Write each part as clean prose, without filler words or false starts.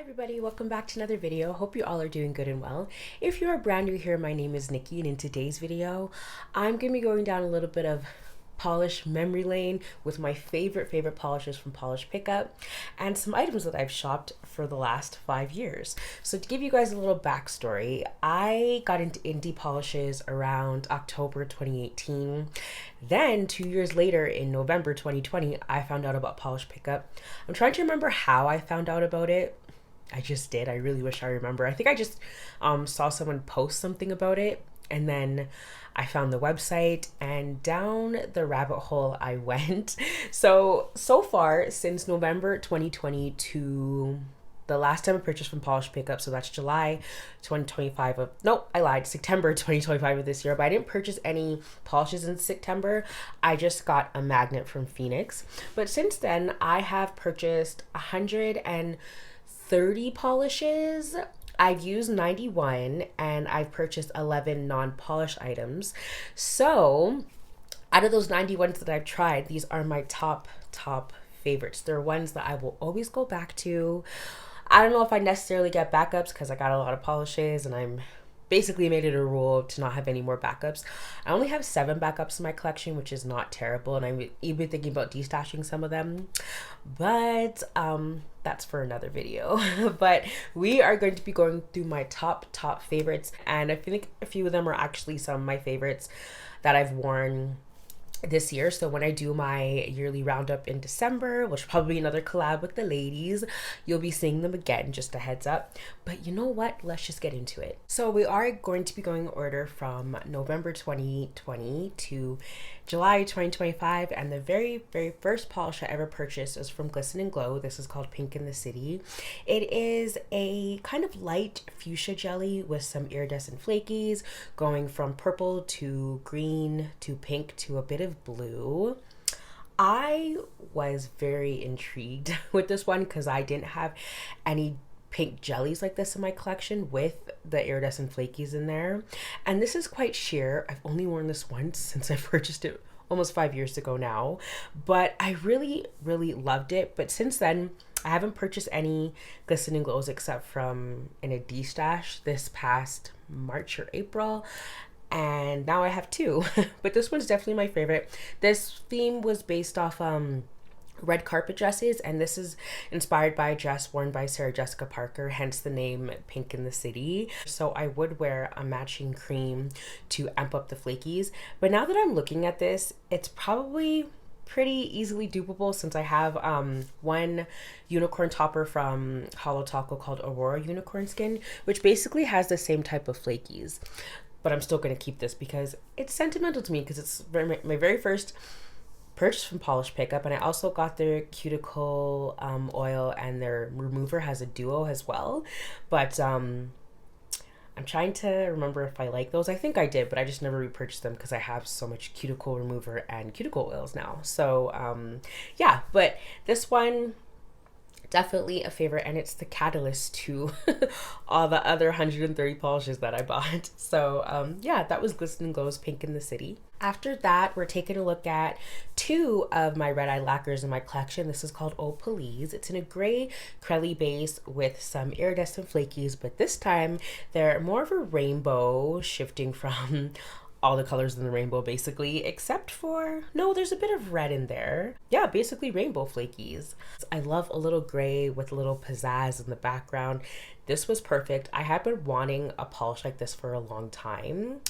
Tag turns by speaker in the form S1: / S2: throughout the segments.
S1: Everybody, welcome back to another video. Hope you all are doing good and well. If you are brand new here, my name is Nikki, and in today's video I'm gonna be going down a little bit of polish memory lane with my favorite polishes from Polish Pickup and some items that I've shopped for the last 5 years. So to give you guys a little backstory, I got into indie polishes around October 2018. Then 2 years later, in November 2020, I found out about Polish Pickup. I'm trying to remember how I found out about it. I just did. I really wish I remember. I think I just saw someone post something about it, and then I found the website, and down the rabbit hole I went. So far, since November 2020 to the last time I purchased from Polish Pickup, so that's July 2025 of, nope, I lied, September 2025 of this year, but I didn't purchase any polishes in September. I just got a magnet from Phoenix. But since then, I have purchased 130 polishes. I've used 91 and I've purchased 11 non-polish items. So out of those 91 that I've tried, these are my top favorites. They're ones that I will always go back to. I don't know if I necessarily get backups because I got a lot of polishes and I'm basically made it a rule to not have any more backups. I only have 7 backups in my collection, which is not terrible, and I'm even thinking about destashing some of them, but that's for another video. But we are going to be going through my top favorites, and I think a few of them are actually some of my favorites that I've worn this year. So when I do my yearly roundup in December, which will probably be another collab with the ladies, you'll be seeing them again, just a heads up. But you know what, let's just get into it. So we are going to be going in order from November 2020 to July 2025, and the very first polish I ever purchased is from Glisten Glow. This is called Pink in the City. It is a kind of light fuchsia jelly with some iridescent flakies, going from purple to green to pink to a bit of blue. I was very intrigued with this one because I didn't have any pink jellies like this in my collection with the iridescent flakies in there, and this is quite sheer. I've only worn this once since I purchased it almost 5 years ago now, but I really loved it. But since then I haven't purchased any Glisten Glows except from in a D-stash this past March or April, and now I have 2. But this one's definitely my favorite. This theme was based off red carpet dresses, and this is inspired by a dress worn by Sarah Jessica Parker, hence the name Pink in the City. So I would wear a matching cream to amp up the flakies, but now that I'm looking at this, it's probably pretty easily dupable since I have one unicorn topper from Hollow Taco called Aurora Unicorn Skin, which basically has the same type of flakies. But I'm still going to keep this because it's sentimental to me, because it's my very first purchase from Polish Pickup, and I also got their Cuticle oil, and their remover has a duo as well. But I'm trying to remember if I like those. I think I did, but I just never repurchased them because I have so much Cuticle remover and Cuticle oils now. So yeah, but this one, definitely a favorite, and it's the catalyst to all the other 130 polishes that I bought. So yeah, that was Glisten Glow's Pink in the City. After that, we're taking a look at 2 of my red eye lacquers in my collection. This is called Oh Please. It's in a gray crelly base with some iridescent flakies, but this time they're more of a rainbow, shifting from all the colors in the rainbow basically, except for, no, there's a bit of red in there. Yeah, basically rainbow flakies. I love a little gray with a little pizzazz in the background. This was perfect. I have been wanting a polish like this for a long time,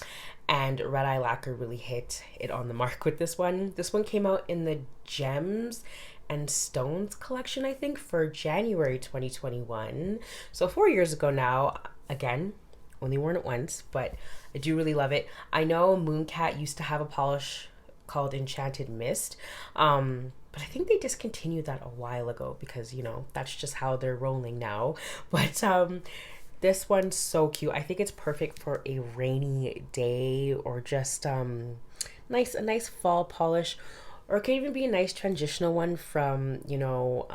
S1: and Red Eye Lacquer really hit it on the mark with this one. This one came out in the Gems and Stones collection, I think, for January 2021. So 4 years ago now. Again, only worn it once, but I do really love it. I know Mooncat used to have a polish called Enchanted Mist, but I think they discontinued that a while ago because, you know, that's just how they're rolling now. But this one's so cute. I think it's perfect for a rainy day, or just a nice fall polish, or it can even be a nice transitional one from, you know,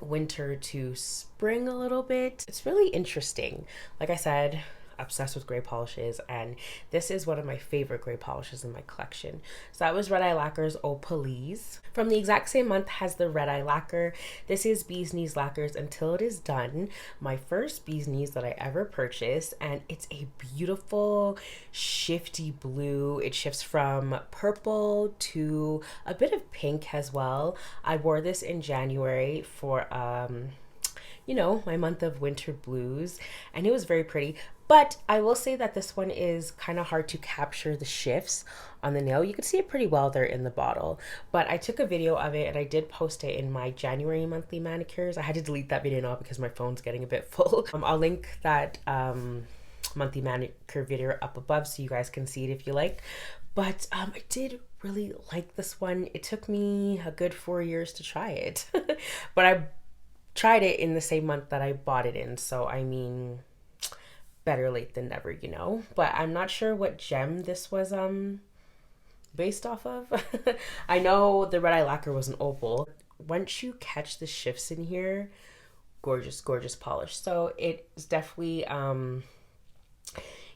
S1: winter to spring a little bit. It's really interesting. Like I said, obsessed with gray polishes, and this is one of my favorite gray polishes in my collection. So that was Red Eye Lacquer's Oh Police. From the exact same month has the Red Eye Lacquer. This is Bee's Knees Lacquers Until It Is Done, my first Bee's Knees that I ever purchased, and it's a beautiful shifty blue. It shifts from purple to a bit of pink as well. I wore this in January for you know, my month of winter blues, and it was very pretty. But I will say that this one is kind of hard to capture the shifts on the nail. You can see it pretty well there in the bottle, but I took a video of it and I did post it in my January monthly manicures. I had to delete that video now because my phone's getting a bit full. I'll link that monthly manicure video up above so you guys can see it if you like. But I did really like this one. It took me a good 4 years to try it, but I tried it in the same month that I bought it in, so I mean, better late than never, you know. But I'm not sure what gem this was based off of. I know the Red Eye Lacquer was an opal. Once you catch the shifts in here, gorgeous, gorgeous polish. So it's definitely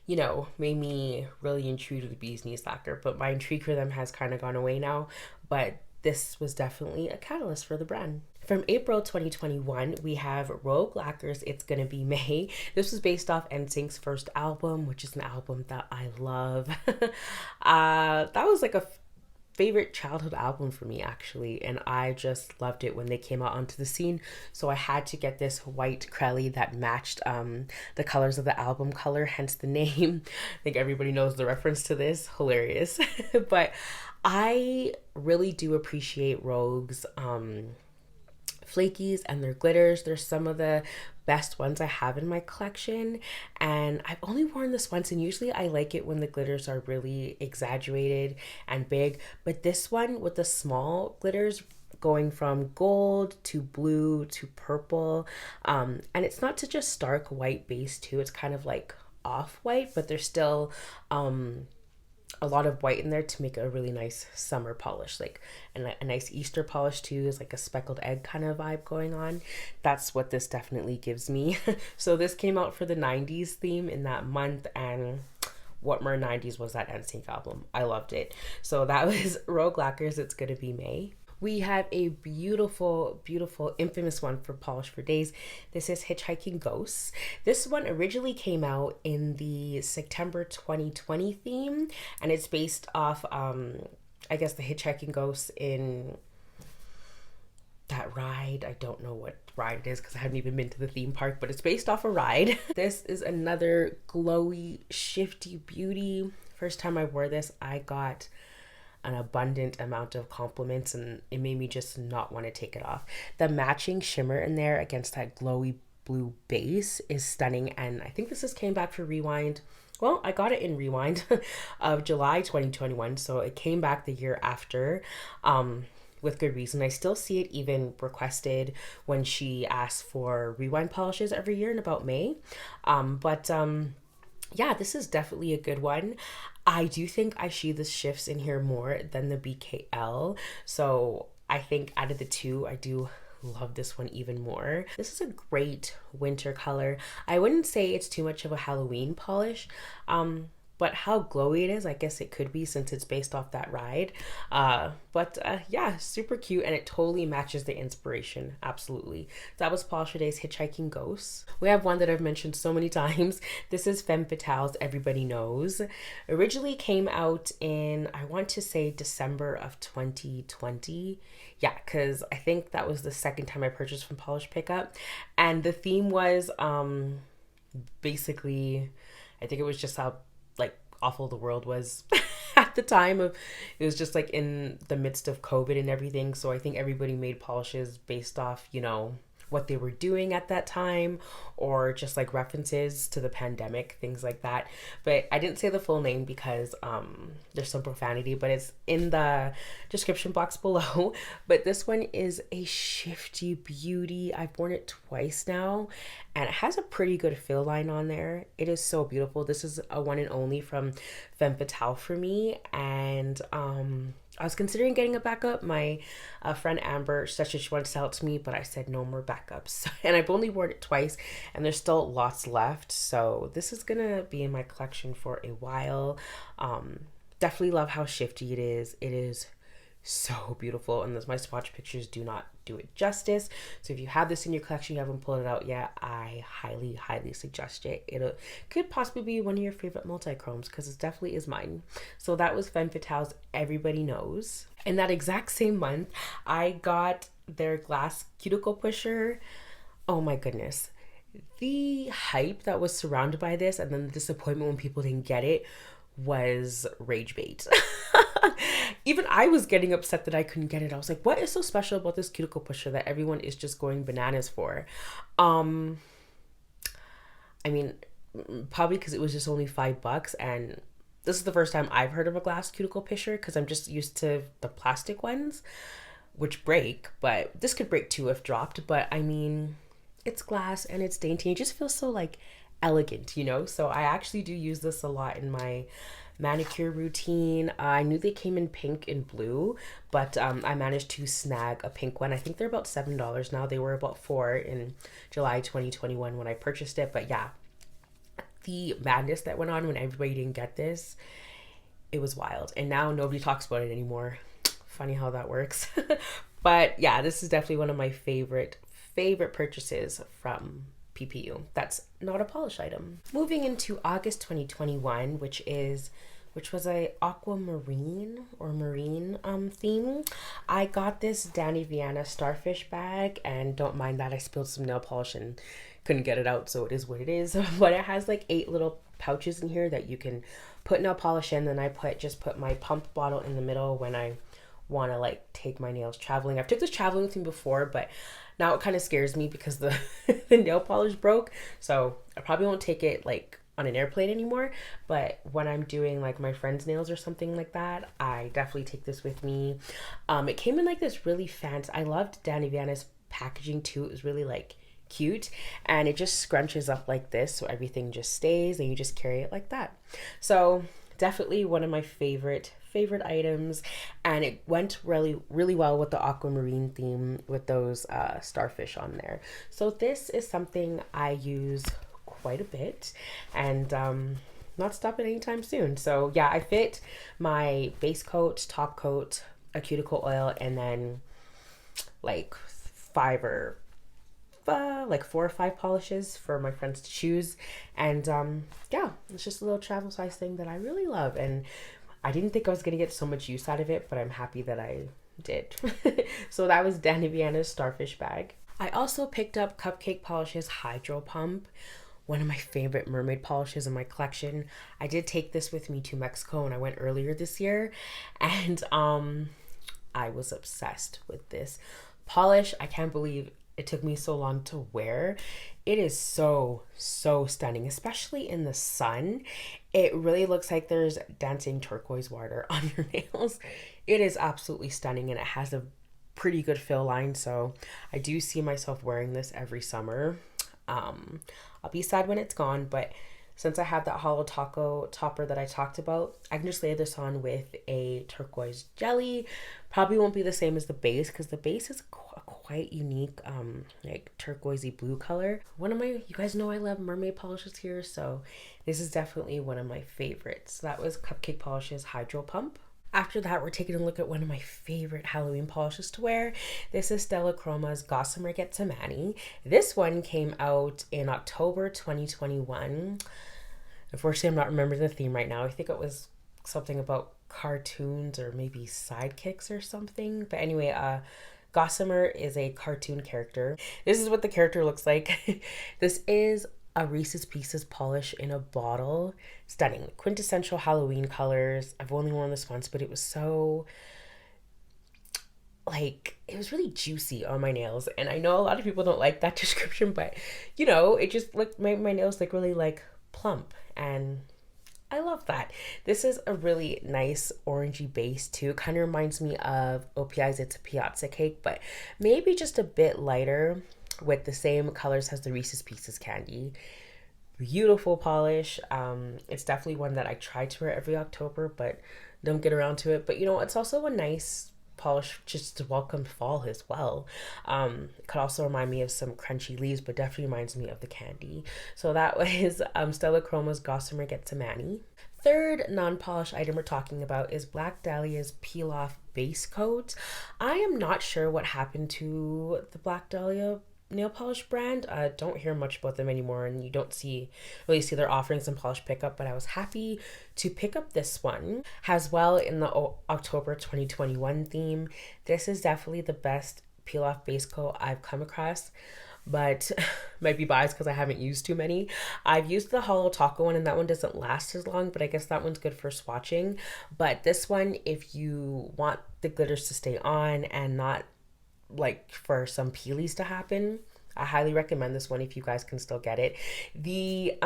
S1: you know, made me really intrigued with the Bee's Knees Lacquer, but my intrigue for them has kind of gone away now. But this was definitely a catalyst for the brand. From April 2021, we have Rogue Lacquer's It's Gonna Be May. This was based off NSYNC's first album, which is an album that I love. That was like a favorite childhood album for me, actually, and I just loved it when they came out onto the scene. So I had to get this white Crelly that matched the colors of the album color, hence the name. I think everybody knows the reference to this. Hilarious. But I really do appreciate Rogue's flakies and their glitters. They're some of the best ones I have in my collection, and I've only worn this once, and usually I like it when the glitters are really exaggerated and big, but this one with the small glitters going from gold to blue to purple, and it's not to just stark white base too, it's kind of like off-white, but there's still a lot of white in there to make a really nice summer polish, like a nice Easter polish too. Is like a speckled egg kind of vibe going on. That's what this definitely gives me. So this came out for the 90s theme in that month, and what more 90s was that NSYNC album. I loved it. So that was Rogue Lacquer's It's Gonna Be May. We have a beautiful, beautiful, infamous one for Polish for Days. This is Hitchhiking Ghosts. This one originally came out in the September 2020 theme, and it's based off, I guess, the Hitchhiking Ghosts in that ride. I don't know what ride it is because I haven't even been to the theme park, but it's based off a ride. This is another glowy, shifty beauty. First time I wore this, I got an abundant amount of compliments, and it made me just not want to take it off. The matching shimmer in there against that glowy blue base is stunning, and I think this just came back for Rewind. Well, I got it in Rewind of July 2021, so it came back the year after, with good reason. I still see it even requested when she asks for Rewind polishes every year in about May. Yeah, this is definitely a good one. I do think I see the shifts in here more than the BKL. So I think out of the two, I do love this one even more. This is a great winter color. I wouldn't say it's too much of a Halloween polish, but how glowy it is, I guess it could be since it's based off that ride. Yeah, super cute, and it totally matches the inspiration. Absolutely. That was Polish for Days Hitchhiking Ghosts. We have one that I've mentioned so many times. This is Femme Fatale's Everybody Knows. Originally came out in, I want to say, December of 2020. Yeah, because I think that was the second time I purchased from Polish Pickup. And the theme was basically, I think it was just how like awful the world was at the time of, it was just like in the midst of COVID and everything. So I think everybody made polishes based off, you know, what they were doing at that time, or just like references to the pandemic, things like that. But I didn't say the full name because there's some profanity, but it's in the description box below. But this one is a shifty beauty. I've worn it twice now, and it has a pretty good fill line on there. It is so beautiful. This is a one and only from Femme Fatale for me, and I was considering getting a backup. My friend Amber said she wanted to sell it to me, but I said no more backups. And I've only worn it twice, and there's still lots left. So this is gonna be in my collection for a while. Definitely love how shifty it is. It is so beautiful, and my swatch pictures do not do it justice. So if you have this in your collection, you haven't pulled it out yet, I highly suggest it. It could possibly be one of your favorite multi-chromes, because it definitely is mine. So that was Femme Fatale's Everybody Knows. In that exact same month, I got their glass cuticle pusher. Oh my goodness, the hype that was surrounded by this, and then the disappointment when people didn't get it, was rage bait. Even I was getting upset that I couldn't get it. I was like, what is so special about this cuticle pusher that everyone is just going bananas for? I mean, probably because it was just only $5, and this is the first time I've heard of a glass cuticle pusher, because I'm just used to the plastic ones, which break, but this could break too if dropped. But I mean, it's glass and it's dainty. It just feels so like elegant, you know? So I actually do use this a lot in my manicure routine. I knew they came in pink and blue, but I managed to snag a pink one. I think they're about $7 now. They were about $4 in July 2021 when I purchased it. But yeah, the madness that went on when everybody didn't get this, it was wild. And now nobody talks about it anymore. Funny how that works. But yeah, this is definitely one of my favorite purchases from PPU. That's not a polish item. Moving into August 2021, which was a aquamarine or marine theme. I got this Dany Vianna Starfish bag, and don't mind that I spilled some nail polish and couldn't get it out, so it is what it is. But it has like 8 little pouches in here that you can put nail polish in. Then I just put my pump bottle in the middle when I want to like take my nails traveling. I've took this traveling with me before, but now it kind of scares me because the the nail polish broke. So I probably won't take it like on an airplane anymore, but when I'm doing like my friend's nails or something like that, I definitely take this with me. It came in like this really fancy, I loved Dany Vianna's packaging too. It was really like cute, and it just scrunches up like this, so everything just stays and you just carry it like that. So definitely one of my favorite items, and it went really well with the aquamarine theme with those starfish on there. So this is something I use quite a bit, and not stopping anytime soon. So yeah, I fit my base coat, top coat, a cuticle oil, and then like 4 or 5 polishes for my friends to choose. And yeah, it's just a little travel size thing that I really love, and I didn't think I was gonna get so much use out of it, but I'm happy that I did. So that was Dany Vianna's Starfish bag. I also picked up Cupcake Polish's Hydro Pump, one of my favorite mermaid polishes in my collection. I did take this with me to Mexico when I went earlier this year, and I was obsessed with this polish. I can't believe it took me so long to wear. It is so stunning, especially in the sun. It really looks like there's dancing turquoise water on your nails. It is absolutely stunning, and it has a pretty good fill line, so I do see myself wearing this every summer. I'll be sad when it's gone, but since I have that hollow taco topper that I talked about, I can just layer this on with a turquoise jelly. Probably won't be the same as the base, because the base is quite unique, like turquoisey blue color. You guys know I love mermaid polishes here, so this is definitely one of my favorites. That was Cupcake Polish's Hydro Pump. After that, we're taking a look at one of my favorite Halloween polishes to wear. This is Stella Chroma's Goussamer Get to Manny. This one came out in October 2021. Unfortunately, I'm not remembering the theme right now. I think it was something about cartoons or maybe sidekicks or something. But anyway, Goussamer is a cartoon character. This is what the character looks like. This is a Reese's Pieces polish in a bottle. Stunning. Quintessential Halloween colors. I've only worn this once, but it was so, like, it was really juicy on my nails. And I know a lot of people don't like that description, but you know, it just looked, my nails like really like plump, and I love that. This is a really nice orangey base too. Kind of reminds me of OPI's It's a Piazza Cake, but maybe just a bit lighter with the same colors as the Reese's Pieces candy. Beautiful polish. It's definitely one that I try to wear every October, but don't get around to it. But you know, it's also a nice polish just to welcome fall as well. It could also remind me of some crunchy leaves, but definitely reminds me of the candy. So that was Stella Chroma's Goussamer Get Mani. Third non-polish item we're talking about is Black Dahlia's Peel Off Base Coat. I am not sure what happened to the Black Dahlia nail polish brand. Don't hear much about them anymore, and you don't really see their offerings in polish pickup, but I was happy to pick up this one as well in the October 2021 theme. This is definitely the best peel off base coat I've come across, but might be biased because I haven't used too many. I've used the Hollow Taco one, and that one doesn't last as long, but I guess that one's good for swatching. But this one, if you want the glitters to stay on and not like for some peelies to happen, I highly recommend this one if you guys can still get it. The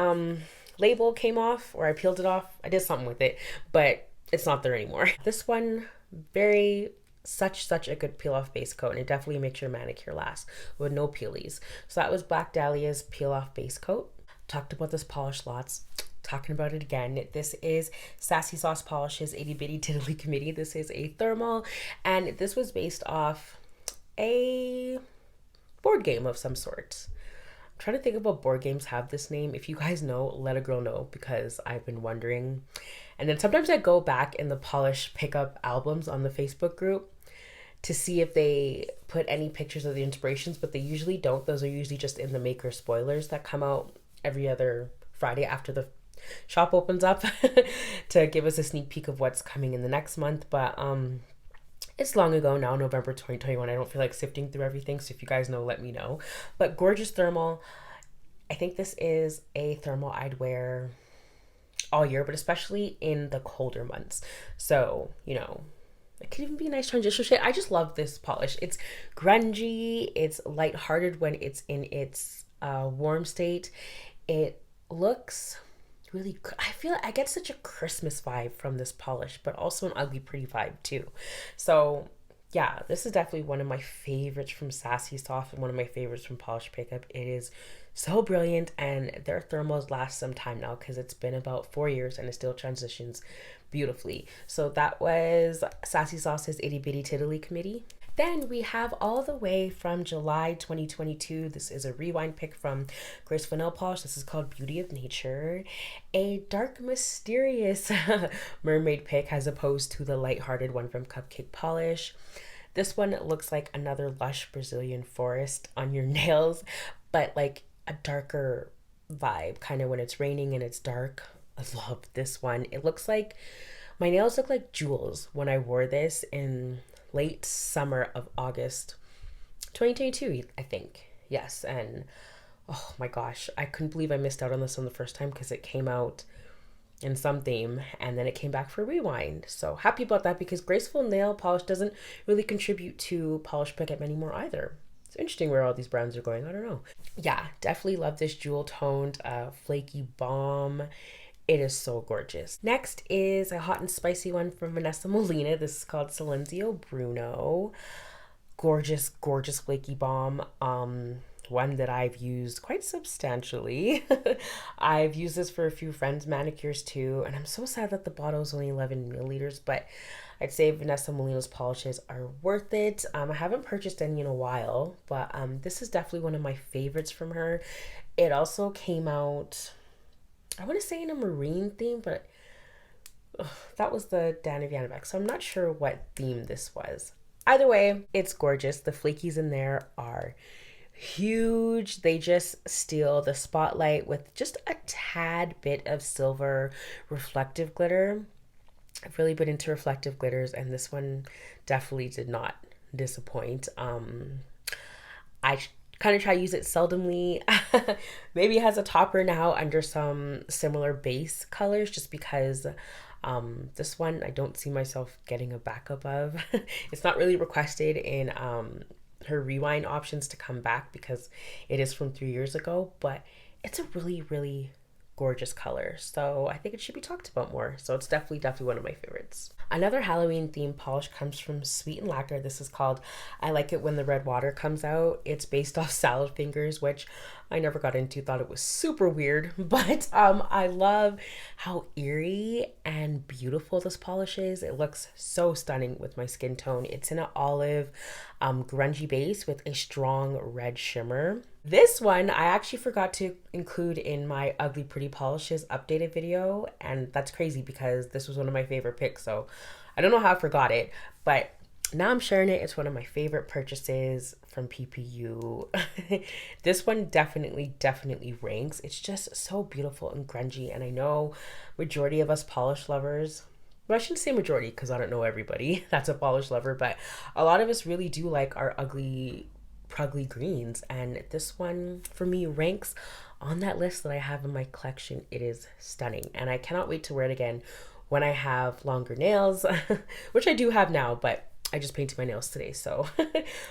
S1: label came off, or I peeled it off. I did something with it, but it's not there anymore. This one, such a good peel off base coat, and it definitely makes your manicure last with no peelies. So that was Black Dahlia's peel off base coat. Talked about this polish lots. Talking about it again. This is Sassy Sauce Polish's Itty Bitty Tiddly Committee. This is a thermal, and this was based off a board game of some sort. I'm trying to think of what board games have this name. If you guys know, let a girl know, because I've been wondering. And then sometimes I go back in the polish pickup albums on the Facebook group to see if they put any pictures of the inspirations, but they usually don't. Those are usually just in the maker spoilers that come out every other Friday after the shop opens up to give us a sneak peek of what's coming in the next month. But it's long ago now, November 2021. I don't feel like sifting through everything, so if you guys know, let me know. But gorgeous thermal. I think this is a thermal I'd wear all year, but especially in the colder months. So, you know, it could even be a nice transition shade. I just love this polish. It's grungy, it's lighthearted when it's in its warm state. It looks really, I feel like I get such a Christmas vibe from this polish, but also an ugly pretty vibe too. So yeah, this is definitely one of my favorites from Sassy Sauce and one of my favorites from Polish Pickup. It is so brilliant, and their thermals last some time now because it's been about 4 years and it still transitions beautifully. So that was Sassy Sauce's Itty Bitty Tiddly Committee. Then we have all the way from July 2022. This is a rewind pick from Graceful Nail Polish. This is called Beauty of Nature. A dark, mysterious mermaid pick as opposed to the lighthearted one from Cupcake Polish. This one looks like another lush Brazilian forest on your nails, but like a darker vibe, kind of when it's raining and it's dark. I love this one. It looks like, my nails look like jewels when I wore this in late summer of August 2022, I think. Yes, and oh my gosh, I couldn't believe I missed out on this one the first time because it came out in some theme and then it came back for rewind. So happy about that, because Graceful Nail Polish doesn't really contribute to polish pickup anymore either. It's interesting where all these brands are going. I don't know. Yeah, definitely love this jewel toned flaky balm. It is so gorgeous. Next is a hot and spicy one from Vanessa Molina. This is called Silenzio Bruno. Gorgeous, gorgeous flaky balm. One that I've used quite substantially. I've used this for a few friends' manicures too, and I'm so sad that the bottle is only 11 milliliters, but I'd say Vanessa Molina's polishes are worth it. I haven't purchased any in a while, but this is definitely one of my favorites from her. It also came out, I want to say in a marine theme, but that was the Dany Vianna bag, so I'm not sure what theme this was. Either way, it's gorgeous. The flakies in there are huge. They just steal the spotlight with just a tad bit of silver reflective glitter. I've really been into reflective glitters, and this one definitely did not disappoint. I kind of try to use it seldomly. Maybe it has a topper now under some similar base colors, just because this one I don't see myself getting a backup of. It's not really requested in her rewind options to come back because it is from 3 years ago, but it's a really, really gorgeous color. So I think it should be talked about more. So it's definitely one of my favorites. Another Halloween themed polish comes from Sweet and Lacquer. This is called I Like It When the Red Water Comes Out. It's based off salad fingers, which I never got into, thought it was super weird, but I love how eerie and beautiful this polish is. It looks so stunning with my skin tone. It's in an olive grungy base with a strong red shimmer. This one I actually forgot to include in my Ugly Pretty Polishes updated video, and that's crazy because this was one of my favorite picks, so I don't know how I forgot it, but now I'm sharing it. It's one of my favorite purchases from PPU. This one definitely ranks. It's just so beautiful and grungy, and I know majority of us polish lovers, well, I shouldn't say majority because I don't know everybody that's a polish lover, but a lot of us really do like our ugly prugly greens, and this one for me ranks on that list that I have in my collection. It is stunning, and I cannot wait to wear it again when I have longer nails, which I do have now, but I just painted my nails today, so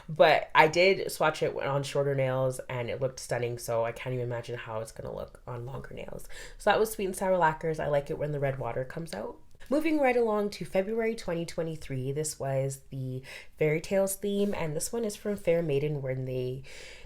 S1: but I did swatch it on shorter nails and it looked stunning, so I can't even imagine how it's gonna look on longer nails. So that was Sweet and Sour Lacquers. I Like It When the Red Water Comes Out. Moving right along to February 2023, this was the Fairy Tales theme, and this one is from Fair Maiden when the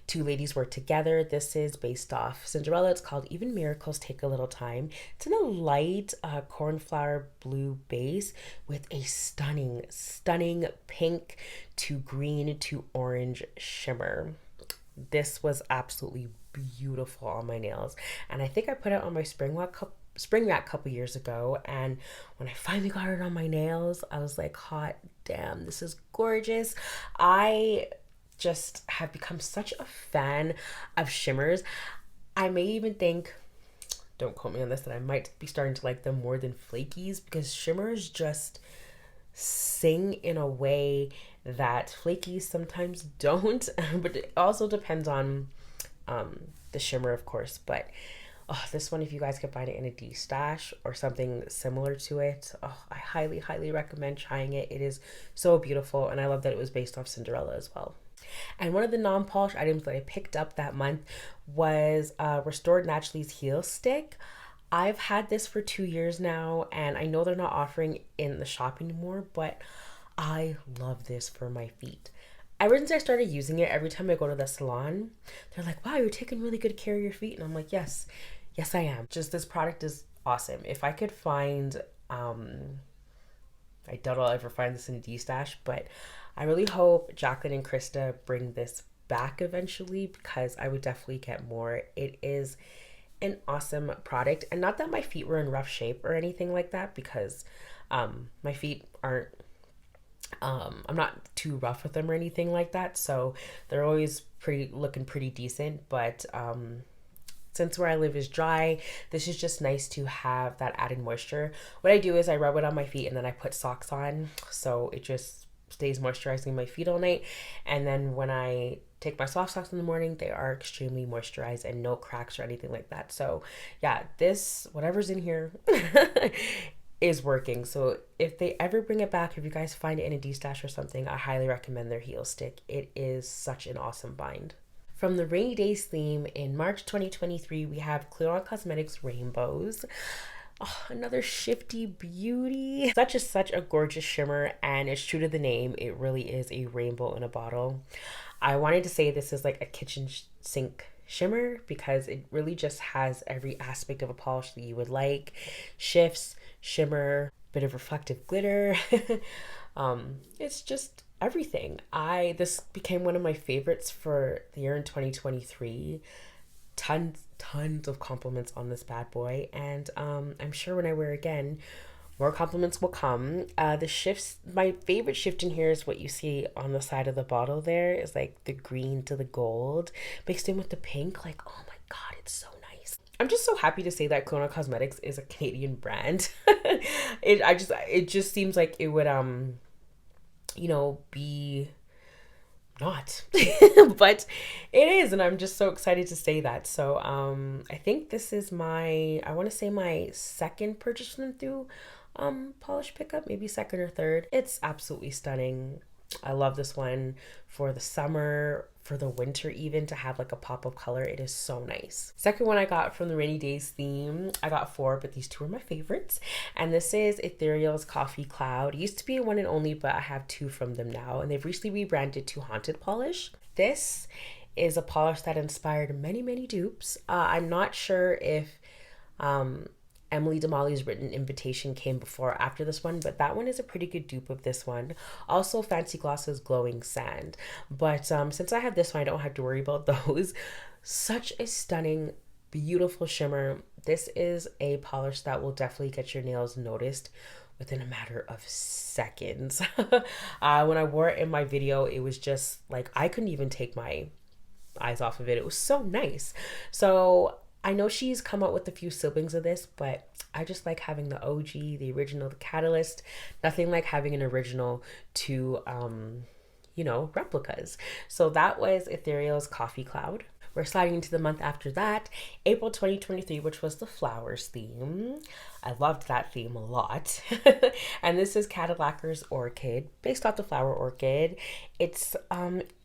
S1: two ladies were together. This is based off Cinderella. It's called Even Miracles Take a Little Time. It's in a light cornflower blue base with a stunning pink to green to orange shimmer. This was absolutely beautiful on my nails, and I think I put it on my spring rack a couple years ago, and when I finally got it on my nails, I was like, hot damn, this is gorgeous. I just have become such a fan of shimmers. I may even think, don't quote me on this, that I might be starting to like them more than flakies, because shimmers just sing in a way that flakies sometimes don't. But it also depends on the shimmer, of course. But oh, this one, if you guys can find it in a D-stash or something similar to it, oh, I highly recommend trying it. It is so beautiful, and I love that it was based off Cinderella as well. And one of the non-polish items that I picked up that month was Restored Naturally's Heel Stick. I've had this for 2 years now, and I know they're not offering in the shop anymore, but I love this for my feet. Ever since I started using it, every time I go to the salon, they're like, wow, you're taking really good care of your feet. And I'm like, yes, I am. Just this product is awesome. If I could find, I doubt I'll ever find this in a D-stash, but I really hope Jacqueline and Krista bring this back eventually, because I would definitely get more. It is an awesome product, and not that my feet were in rough shape or anything like that, because my feet aren't, I'm not too rough with them or anything like that, so they're always looking pretty decent. But since where I live is dry, this is just nice to have that added moisture. What I do is I rub it on my feet and then I put socks on, so it just stays moisturizing my feet all night. And then when I take my soft socks in the morning, they are extremely moisturized and no cracks or anything like that. So yeah, this, whatever's in here is working. So if they ever bring it back, if you guys find it in a D-stash or something, I highly recommend their heel stick. It is such an awesome bind. From the Rainy Days theme in March 2023, we have Clear Cosmetics Rainbows. Oh, another shifty beauty. Such a gorgeous shimmer, and it's true to the name. It really is a rainbow in a bottle. I wanted to say this is like a kitchen sink shimmer, because it really just has every aspect of a polish that you would like. Shifts, shimmer, bit of reflective glitter. It's just everything. This became one of my favorites for the year in 2023. Tons of compliments on this bad boy, and I'm sure when I wear it again, more compliments will come. The shifts, my favorite shift in here is what you see on the side of the bottle. There is like the green to the gold mixed in with the pink. Like, oh my god, it's so nice. I'm just so happy to say that Clear Cosmetics is a Canadian brand. It just seems like it would be not but it is, and I'm just so excited to say that. So I think this is my second purchase from them through polish pickup, maybe second or third. It's absolutely stunning. I love this one for the summer, for the winter even, to have like a pop of color. It is so nice. Second one I got from the rainy days theme. I got 4, but these 2 are my favorites. And this is Ethereal's Coffee Cloud. It used to be a one and only, but I have 2 from them now. And they've recently rebranded to Haunted Polish. This is a polish that inspired many, many dupes. I'm not sure if Emily Damali's Written Invitation came before or after this one, but that one is a pretty good dupe of this one. Also, Fancy Gloss's Glowing Sand. But since I have this one, I don't have to worry about those. Such a stunning, beautiful shimmer. This is a polish that will definitely get your nails noticed within a matter of seconds. When I wore it in my video, it was just like, I couldn't even take my eyes off of it. It was so nice. So I know she's come out with a few siblings of this, but I just like having the OG, the original, the Catalyst. Nothing like having an original to, you know, replicas. So that was Ethereal's Coffee Cloud. We're sliding into the month after that, April 2023, which was the flowers theme. I loved that theme a lot. And this is Cadillacquer's Orchid, based off the flower orchid. It's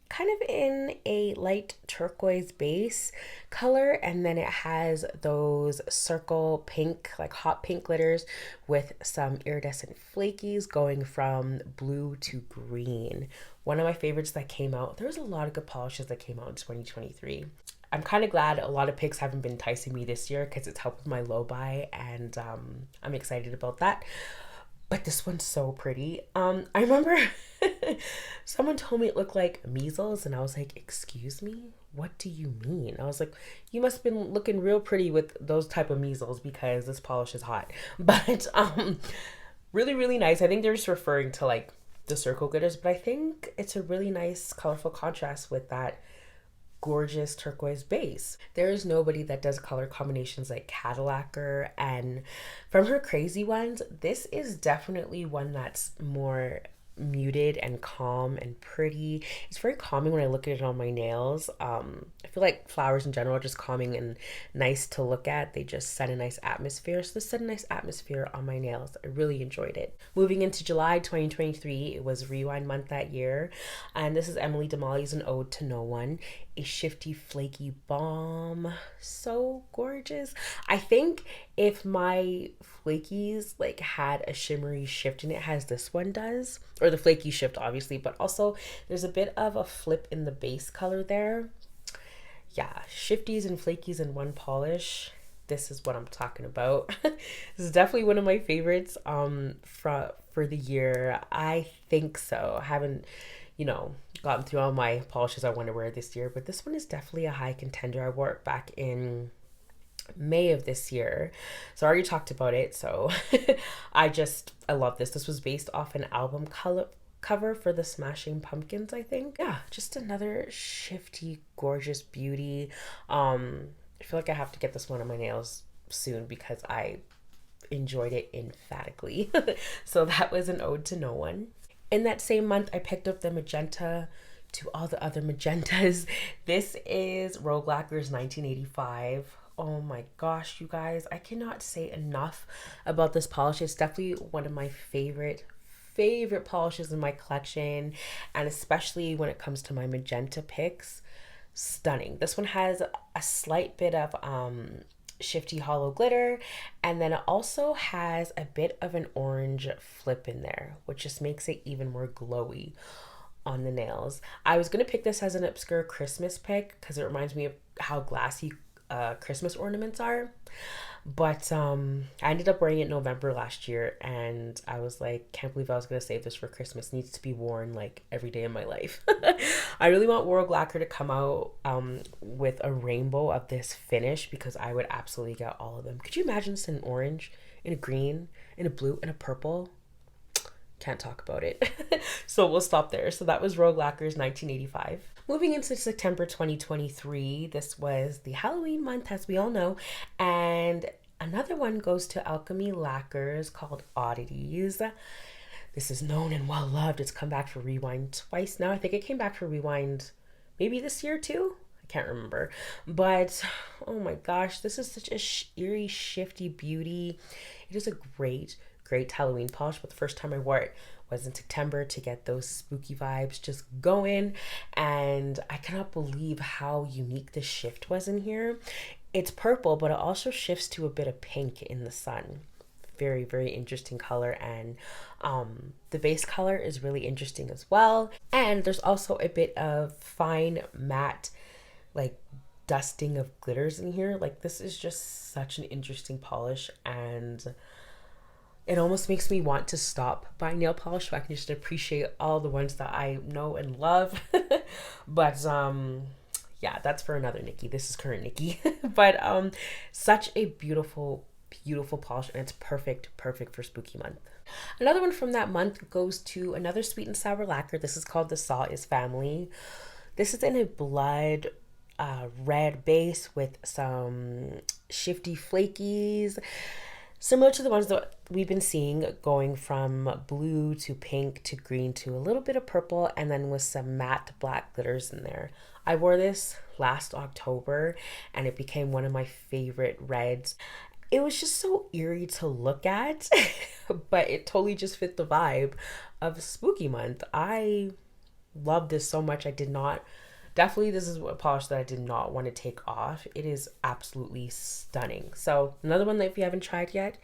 S1: kind of in a light turquoise base color, and then it has those circle pink, like hot pink glitters with some iridescent flakies going from blue to green. One of my favorites that came out. There was a lot of good polishes that came out in 2023. I'm kind of glad a lot of picks haven't been enticing me this year because it's helped with my low buy, and I'm excited about that. But this one's so pretty. I remember someone told me it looked like measles, and I was like, excuse me? What do you mean? I was like, you must have been looking real pretty with those type of measles because this polish is hot. But really, really nice. I think they're just referring to like the circle glitters, but I think it's a really nice colorful contrast with that gorgeous turquoise base. There is nobody that does color combinations like Cadillacquer, and from her crazy ones, this is definitely one that's more muted and calm and pretty. It's very calming when I look at it on my nails. I feel like flowers in general are just calming and nice to look at. They just set a nice atmosphere. So this set a nice atmosphere on my nails. I really enjoyed it. Moving into July 2023, it was Rewind month that year, and this is Emily Damali's An Ode to No One, a shifty flaky balm. So gorgeous. I think if my flakies like had a shimmery shift in it, as this one does, or the flaky shift obviously, but also there's a bit of a flip in the base color there. Yeah, shifties and flakies in one polish. This is what I'm talking about. This is definitely one of my favorites for the year. I think so. I haven't, you know, gotten through all my polishes I want to wear this year, but this one is definitely a high contender. I wore it back in May of this year, so I already talked about it. So I love this. This was based off an album cover for the Smashing Pumpkins, I think. Yeah, just another shifty, gorgeous beauty. I feel like I have to get this one on my nails soon because I enjoyed it emphatically. So that was An Ode to No One. In that same month, I picked up the magenta to all the other magentas. This is Rogue Lacquer's 1985. Oh my gosh, you guys, I cannot say enough about this polish. It's definitely one of my favorite polishes in my collection, and especially when it comes to my magenta picks. Stunning. This one has a slight bit of shifty hollow glitter, and then it also has a bit of an orange flip in there, which just makes it even more glowy on the nails. I was going to pick this as an obscure Christmas pick because it reminds me of how glassy Christmas ornaments are, but I ended up wearing it in November last year, and I was like, can't believe I was going to save this for Christmas. It needs to be worn like every day of my life. I really want Rogue Lacquer to come out with a rainbow of this finish, because I would absolutely get all of them. Could you imagine this in an orange, in a green, in a blue, in a purple? Can't talk about it. So we'll stop there. So that was Rogue Lacquer's 1985. Moving into September 2023, this was the Halloween month, as we all know, and another one goes to Alchemy Lacquers called Oddities. This is known and well loved. It's come back for Rewind twice now. I think it came back for Rewind maybe this year too. I can't remember, but oh my gosh, this is such a eerie, shifty beauty. It is a great Halloween polish, but the first time I wore it was in September to get those spooky vibes just going, and I cannot believe how unique the shift was in here. It's purple, but it also shifts to a bit of pink in the sun. Very, very interesting color, and the base color is really interesting as well. And there's also a bit of fine matte, like dusting of glitters in here. Like, this is just such an interesting polish, and it almost makes me want to stop buying nail polish so I can just appreciate all the ones that I know and love. But yeah, that's for another Nikki. This is current Nikki. But such a beautiful polish, and it's perfect for spooky month. Another one from that month goes to another sweet and sour lacquer. This is called the Sauce family. This is in a blood red base with some shifty flakies, similar to the ones that we've been seeing, going from blue to pink to green to a little bit of purple, and then with some matte black glitters in there. I wore this last October and it became one of my favorite reds. It was just so eerie to look at, but it totally just fit the vibe of spooky month. I love this so much. Definitely this is a polish that I did not want to take off. It is absolutely stunning. So another one that if you haven't tried yet,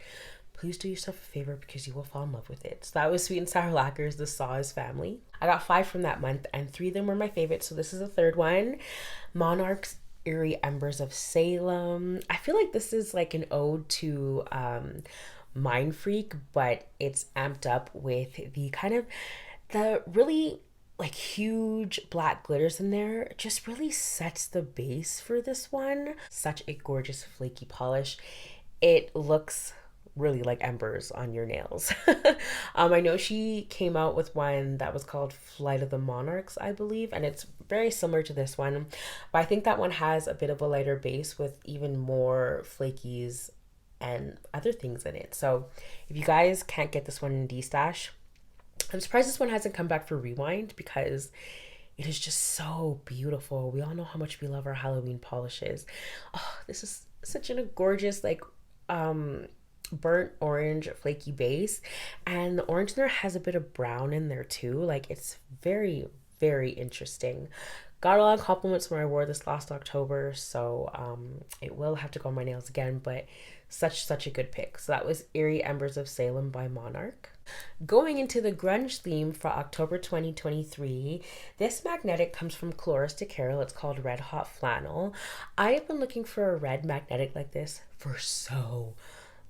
S1: please do yourself a favor because you will fall in love with it. So that was Sweet and Sour Lacquers, the Sauce family. I got 5 from that month and 3 of them were my favorites. So this is the third one, Monarch's Eerie Embers of Salem. I feel like this is like an ode to Mind Freak, but it's amped up with the really like huge black glitters in there. It just really sets the base for this one. Such a gorgeous flaky polish. It looks really like embers on your nails. I know she came out with one that was called Flight of the Monarchs, I believe, and it's very similar to this one, but I think that one has a bit of a lighter base with even more flakies and other things in it. So if you guys can't get this one in D-Stash, I'm surprised this one hasn't come back for Rewind because it is just so beautiful. We all know how much we love our Halloween polishes. Oh, this is such a gorgeous, like, burnt orange flaky base, and the orange in there has a bit of brown in there too. Like, it's very, very interesting. Got a lot of compliments when I wore this last October, so it will have to go on my nails again, but such a good pick. So that was Eerie Embers of Salem by Monarch. Going into the grunge theme for October 2023, this magnetic comes from Cadillacquer. It's called Red Hot Flannel. I have been looking for a red magnetic like this for so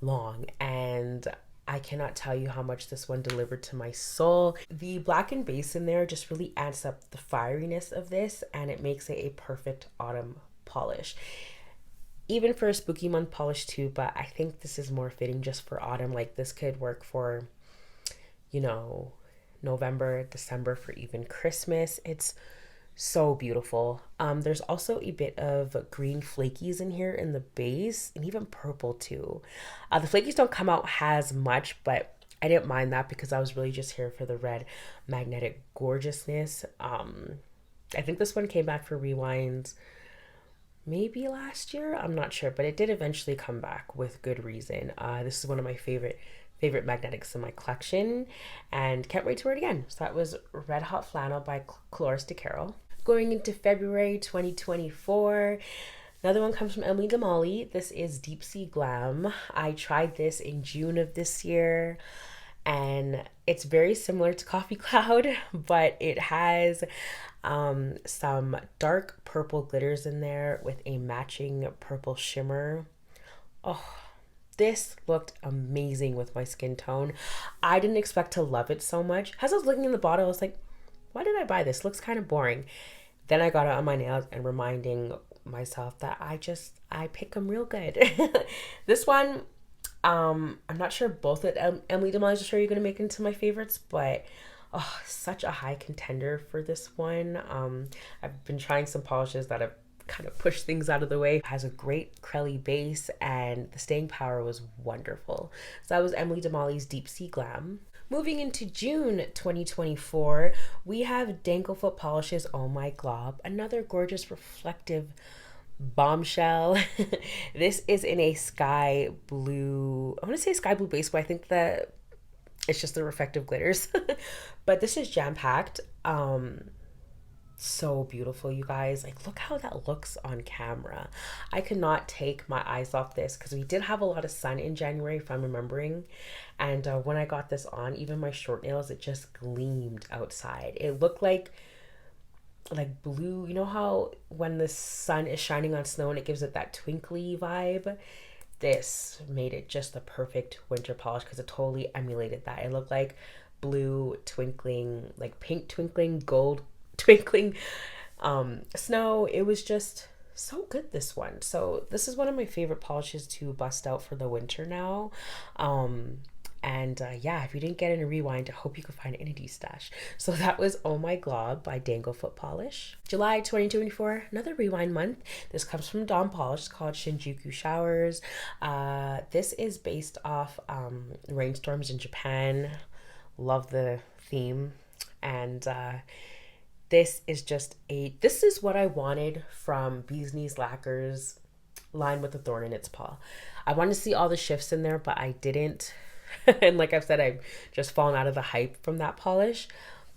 S1: long, and I cannot tell you how much this one delivered to my soul. The blackened base in there just really adds up the fieriness of this, and it makes it a perfect autumn polish. Even for a spooky month polish too, but I think this is more fitting just for autumn. Like, this could work for, you know, November, December, for even Christmas. It's so beautiful. There's also a bit of green flakies in here in the base, and even purple too. The flakies don't come out as much, but I didn't mind that because I was really just here for the red magnetic gorgeousness. I think this one came back for Rewinds maybe last year, I'm not sure, but it did eventually come back with good reason. This is one of my favorite magnetics in my collection, and can't wait to wear it again. So that was Red Hot Flannel by Cadillacquer. Going into February 2024, another one comes from Emily Damali. This is Deep Sea Glam. I tried this in June of this year, and it's very similar to Coffee Cloud, but it has some dark purple glitters in there with a matching purple shimmer. Oh, this looked amazing with my skin tone. I didn't expect to love it so much. As I was looking in the bottle, I was like, why did I buy this? Looks kind of boring. Then I got it on my nails and reminding myself that I pick them real good. This one, I'm not sure both at Emily Damali's are sure you're going to make into my favorites, but oh, such a high contender for this one. I've been trying some polishes that have kind of pushed things out of the way. It has a great crelly base, and the staying power was wonderful. So that was Emily Damali's Deep Sea Glam. Moving into June 2024, we have Danglefoot Polishes Oh My Glob, another gorgeous reflective bombshell. This is in a sky blue, I want to say sky blue base, but I think that It's just the reflective glitters. But this is jam-packed. So beautiful, you guys. Like, look how that looks on camera. I could not take my eyes off this because we did have a lot of sun in January, if I'm remembering. And when I got this on, even my short nails, it just gleamed outside. It looked like blue. You know how when the sun is shining on snow and it gives it that twinkly vibe? This made it just the perfect winter polish because it totally emulated that. It looked like blue twinkling, like pink twinkling, gold twinkling snow. It was just so good, this one. So this is one of my favorite polishes to bust out for the winter now. Yeah, if you didn't get in a rewind, I hope you could find it in a D-stash. So that was Oh My Glob by Danglefoot Polish. July 2024, another rewind month. This comes from Dawn Polish. It's called Shinjuku Showers. This is based off rainstorms in Japan. Love the theme. And this is what I wanted from Bee's Knees Lacquer's line with the thorn in its paw. I wanted to see all the shifts in there, but I didn't. And like I've said, I've just fallen out of the hype from that polish.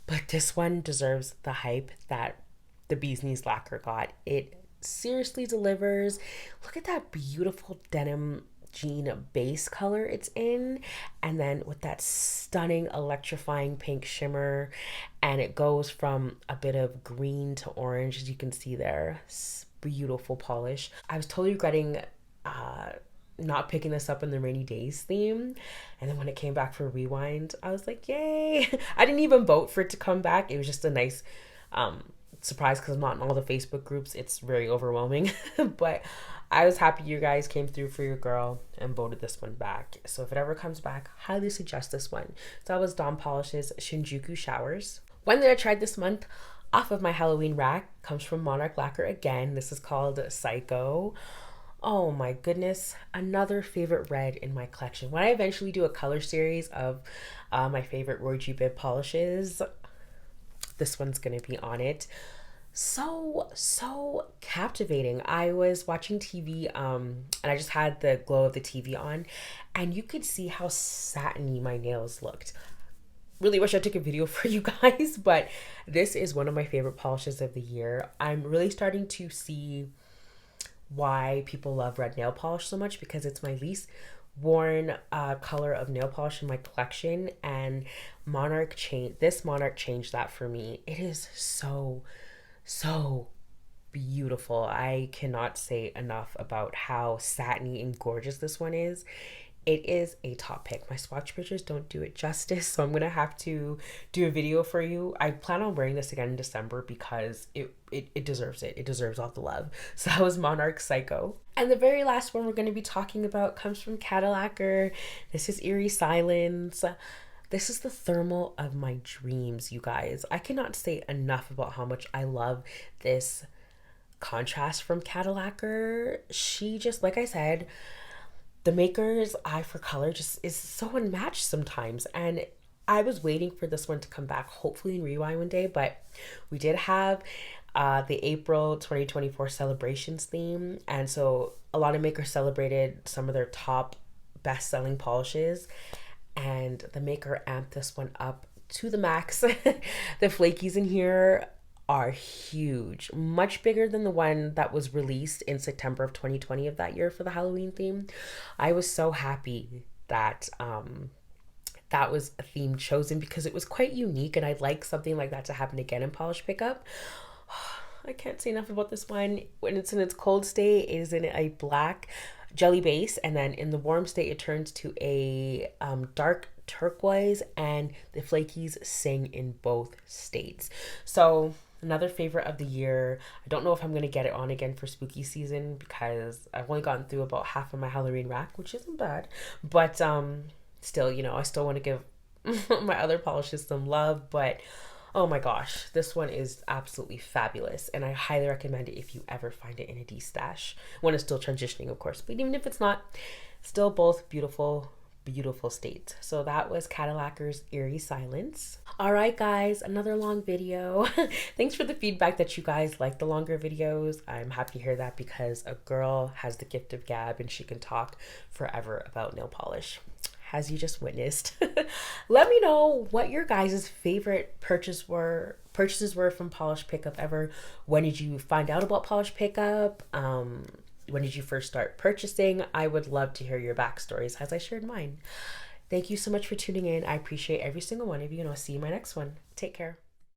S1: But this one deserves the hype that the Bee's Knees Lacquer got. It seriously delivers. Look at that beautiful denim jean base color it's in, and then with that stunning electrifying pink shimmer, and it goes from a bit of green to orange, as you can see there. It's beautiful polish. I was totally regretting not picking this up in the rainy days theme, and then when it came back for rewind, I was like, yay. I didn't even vote for it to come back. It was just a nice surprise because I'm not in all the Facebook groups. It's very overwhelming. But I was happy you guys came through for your girl and voted this one back. So if it ever comes back, highly suggest this one. So that was Dawn Polish's Shinjuku Showers. One that I tried this month off of my Halloween rack comes from Monarch Lacquer again. This is called Psycho. Oh my goodness, another favorite red in my collection. When I eventually do a color series of my favorite Rouge bib polishes, this one's gonna be on it. So captivating. I was watching TV and I just had the glow of the TV on, and you could see how satiny my nails looked. Really wish I took a video for you guys, but this is one of my favorite polishes of the year. I'm really starting to see why people love red nail polish so much, because it's my least worn color of nail polish in my collection, and this Monarch changed that for me. It is so beautiful. I cannot say enough about how satiny and gorgeous this one is. It is a top pick. My swatch pictures don't do it justice, so I'm gonna have to do a video for you. I plan on wearing this again in December because it deserves it. It deserves all the love. So that was Monarch Psycho. And the very last one we're gonna be talking about comes from Cadillacquer. This is Eerie Silence. This is the thermal of my dreams, you guys. I cannot say enough about how much I love this contrast from Cadillacquer. She just, like I said, the maker's eye for color just is so unmatched sometimes. And I was waiting for this one to come back, hopefully in Rewind one day, but we did have the April 2024 celebrations theme. And so a lot of makers celebrated some of their top best-selling polishes, and the maker amped this one up to the max. The flakies in here are huge, much bigger than the one that was released in September of 2020 of that year for the Halloween theme. I was so happy that that was a theme chosen because it was quite unique, and I'd like something like that to happen again in polish pickup. I can't say enough about this one. When it's in its cold state, it is in a black jelly base, and then in the warm state it turns to a dark turquoise, and the flakies sing in both states. So another favorite of the year. I don't know if I'm going to get it on again for spooky season because I've only gotten through about half of my Halloween rack, which isn't bad. But still, you know, I still want to give my other polishes some love. But oh my gosh, this one is absolutely fabulous. And I highly recommend it if you ever find it in a D-stash. When it's still transitioning, of course. But even if it's not, still both beautiful states. So that was Cadillacquer's Eerie Silence. All right, guys, another long video. Thanks for the feedback that you guys like the longer videos. I'm happy to hear that because a girl has the gift of gab and she can talk forever about nail polish. as you just witnessed. Let me know what your guys' favorite purchases were from Polish Pickup ever. When did you find out about Polish Pickup? When did you first start purchasing? I would love to hear your backstories as I shared mine. Thank you so much for tuning in. I appreciate every single one of you, and I'll see you in my next one. Take care.